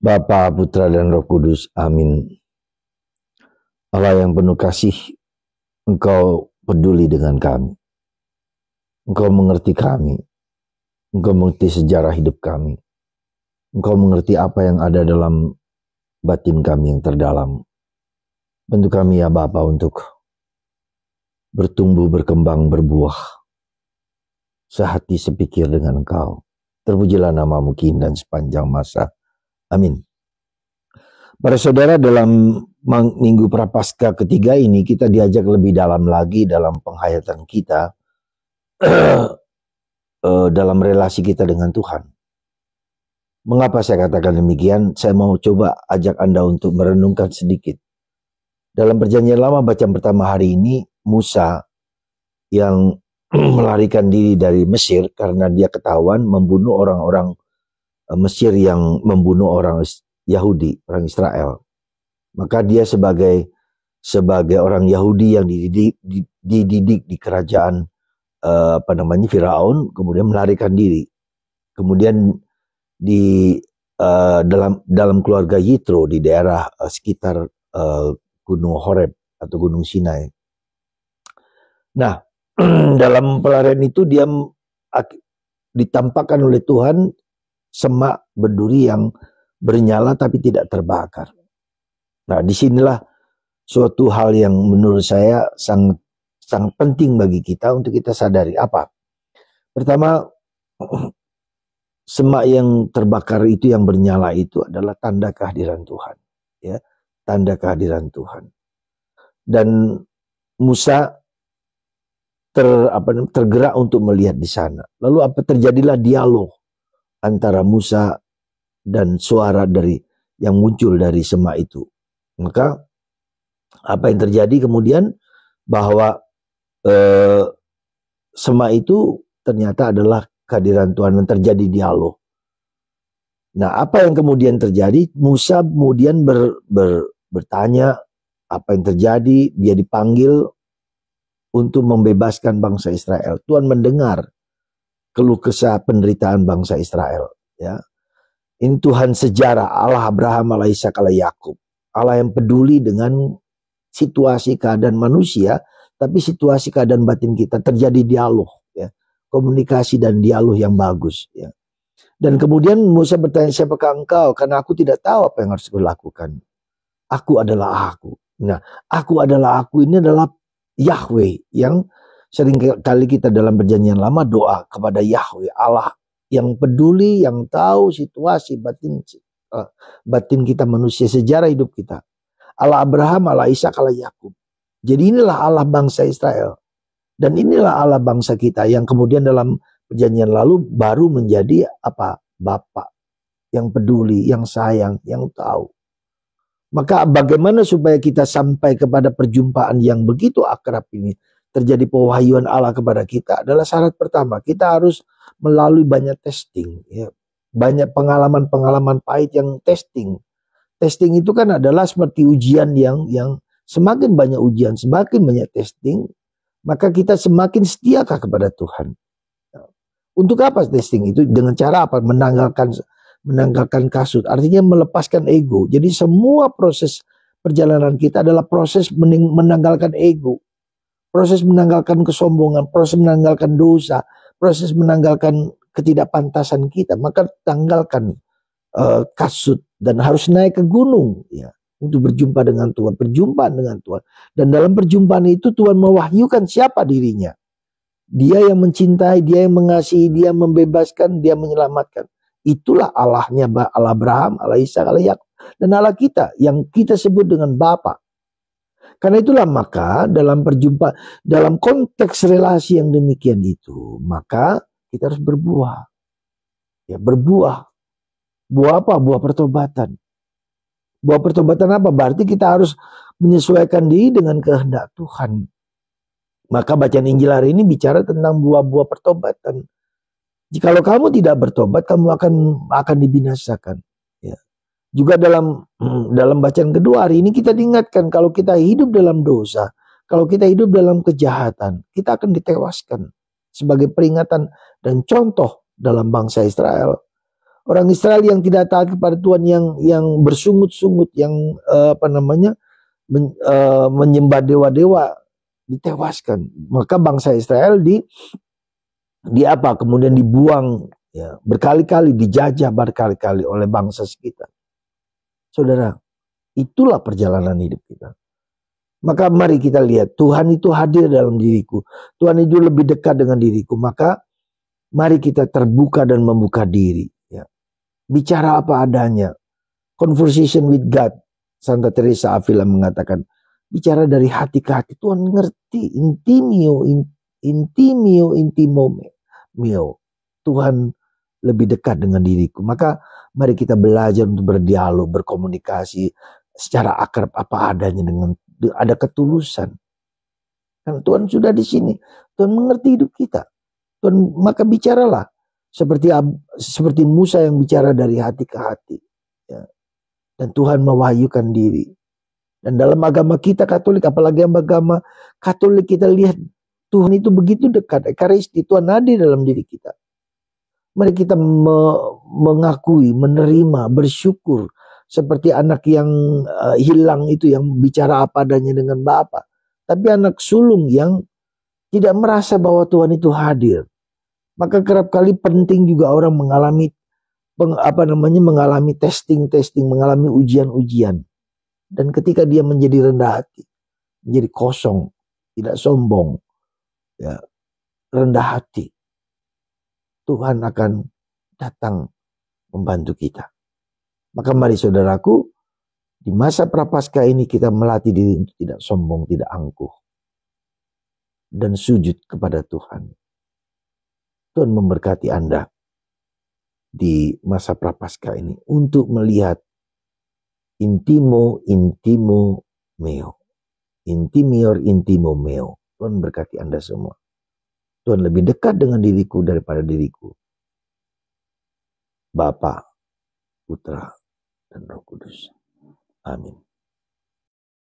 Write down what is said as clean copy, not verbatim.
Bapa, Putra, dan Roh Kudus. Amin. Allah yang penuh kasih, Engkau peduli dengan kami. Engkau mengerti kami. Engkau mengerti sejarah hidup kami. Engkau mengerti apa yang ada dalam batin kami yang terdalam. Bantu kami ya Bapa untuk bertumbuh, berkembang, berbuah. Sehati sepikir dengan Engkau. Terpujilah namamu kini dan sepanjang masa. Amin. Para saudara, dalam minggu Prapaskah ketiga ini kita diajak lebih dalam lagi dalam penghayatan kita dalam relasi kita dengan Tuhan. Mengapa saya katakan demikian? Saya mau coba ajak Anda untuk merenungkan sedikit. Dalam Perjanjian Lama bacaan pertama hari ini, Musa yang melarikan diri dari Mesir karena dia ketahuan membunuh orang-orang Mesir yang membunuh orang Yahudi, orang Israel. Maka dia sebagai orang Yahudi yang dididik di kerajaan Firaun, kemudian melarikan diri. Kemudian di dalam keluarga Yitro di daerah sekitar Gunung Horeb atau Gunung Sinai. Nah, dalam pelarian itu dia ditampakkan oleh Tuhan semak berduri yang bernyala tapi tidak terbakar. Nah, disinilah suatu hal yang menurut saya sangat penting bagi kita untuk kita sadari. Apa? Pertama, semak yang terbakar itu, yang bernyala itu adalah tanda kehadiran Tuhan, ya, tanda kehadiran Tuhan. Dan Musa tergerak untuk melihat di sana. Lalu terjadilah dialog antara Musa dan suara yang muncul dari semak itu. Maka apa yang terjadi kemudian bahwa semak itu ternyata adalah kehadiran Tuhan dan terjadi dialog. Nah, apa yang kemudian terjadi? Musa kemudian bertanya apa yang terjadi. Dia dipanggil untuk membebaskan bangsa Israel. Tuhan mendengar keluh kesah penderitaan bangsa Israel. Ya, ini Tuhan sejarah, Allah Abraham, Allah Ishak, Allah Yakub. Allah yang peduli dengan situasi keadaan manusia, tapi situasi keadaan batin kita. Terjadi dialog, ya, komunikasi dan dialog yang bagus, ya. Dan kemudian Musa bertanya, siapakah engkau? Karena aku tidak tahu apa yang harus kulakukan. Aku adalah aku. Nah, aku adalah aku ini adalah Yahweh, yang sering kali kita dalam Perjanjian Lama doa kepada Yahweh, Allah yang peduli, yang tahu situasi batin kita manusia, sejarah hidup kita. Allah Abraham, Allah Ishak, Allah Yakub. Jadi inilah Allah bangsa Israel. Dan inilah Allah bangsa kita yang kemudian dalam perjanjian lalu baru menjadi apa? Bapa yang peduli, yang sayang, yang tahu. Maka bagaimana supaya kita sampai kepada perjumpaan yang begitu akrab ini, terjadi pewahyuan Allah kepada kita, adalah syarat pertama. Kita harus melalui banyak testing, ya. Banyak pengalaman-pengalaman pahit yang testing. Testing itu kan adalah seperti ujian yang semakin banyak ujian, semakin banyak testing, maka kita semakin setiakah kepada Tuhan. Untuk apa testing itu? Dengan cara apa? Menanggalkan kasut, artinya melepaskan ego. Jadi semua proses perjalanan kita adalah proses menanggalkan ego, proses menanggalkan kesombongan, proses menanggalkan dosa, proses menanggalkan ketidakpantasan kita. Maka tanggalkan kasut dan harus naik ke gunung, ya, untuk berjumpa dengan Tuhan, perjumpaan dengan Tuhan. Dan dalam perjumpaan itu Tuhan mewahyukan siapa dirinya. Dia yang mencintai, dia yang mengasihi, dia membebaskan, dia menyelamatkan. Itulah Allahnya, Allah Abraham, Allah Ishak, Allah Yakub, dan Allah kita yang kita sebut dengan Bapa. Karena itulah maka dalam konteks relasi yang demikian itu, maka kita harus berbuah. Ya, berbuah. Buah apa? Buah pertobatan. Buah pertobatan apa? Berarti kita harus menyesuaikan diri dengan kehendak Tuhan. Maka bacaan Injil hari ini bicara tentang buah-buah pertobatan. Jikalau kamu tidak bertobat, kamu akan dibinasakan. Ya. Juga dalam bacaan kedua hari ini kita diingatkan kalau kita hidup dalam dosa, kalau kita hidup dalam kejahatan, kita akan ditewaskan sebagai peringatan dan contoh dalam bangsa Israel Orang Israel yang tidak taat kepada Tuhan, yang bersungut-sungut, yang menyembah dewa-dewa, ditewaskan. Maka bangsa Israel di apa? Kemudian dibuang, ya, berkali-kali, dijajah berkali-kali oleh bangsa sekitar. Saudara, itulah perjalanan hidup kita. Maka mari kita lihat, Tuhan itu hadir dalam diriku. Tuhan itu lebih dekat dengan diriku. Maka mari kita terbuka dan membuka diri. Ya. Bicara apa adanya. Conversation with God. Santa Teresa Avila mengatakan, bicara dari hati ke hati. Tuhan ngerti. Intimo mio. Tuhan lebih dekat dengan diriku. Maka mari kita belajar untuk berdialog, berkomunikasi secara akrab apa adanya, dengan ada ketulusan. Karena Tuhan sudah di sini. Tuhan mengerti hidup kita. Tuhan, maka bicaralah seperti Musa yang bicara dari hati ke hati. Ya. Dan Tuhan mewahyukan diri. Dan dalam agama kita Katolik, apalagi agama Katolik, kita lihat Tuhan itu begitu dekat. Ekaristi, Tuhan hadir dalam diri kita. Mari kita mengakui, menerima, bersyukur. Seperti anak yang hilang itu, yang bicara apa adanya dengan Bapa. Tapi anak sulung yang tidak merasa bahwa Tuhan itu hadir. Maka kerap kali penting juga orang mengalami mengalami testing, mengalami ujian-ujian. Dan ketika dia menjadi rendah hati, menjadi kosong, tidak sombong, ya, rendah hati, Tuhan akan datang membantu kita. Maka mari saudaraku, di masa Prapaskah ini kita melatih diri untuk tidak sombong, tidak angkuh, dan sujud kepada Tuhan. Tuhan memberkati Anda di masa Prapaskah ini untuk melihat intimo meo. Intimior intimo meo. Tuhan berkati Anda semua. Tuhan lebih dekat dengan diriku daripada diriku. Bapa, Putra, dan Roh Kudus. Amin.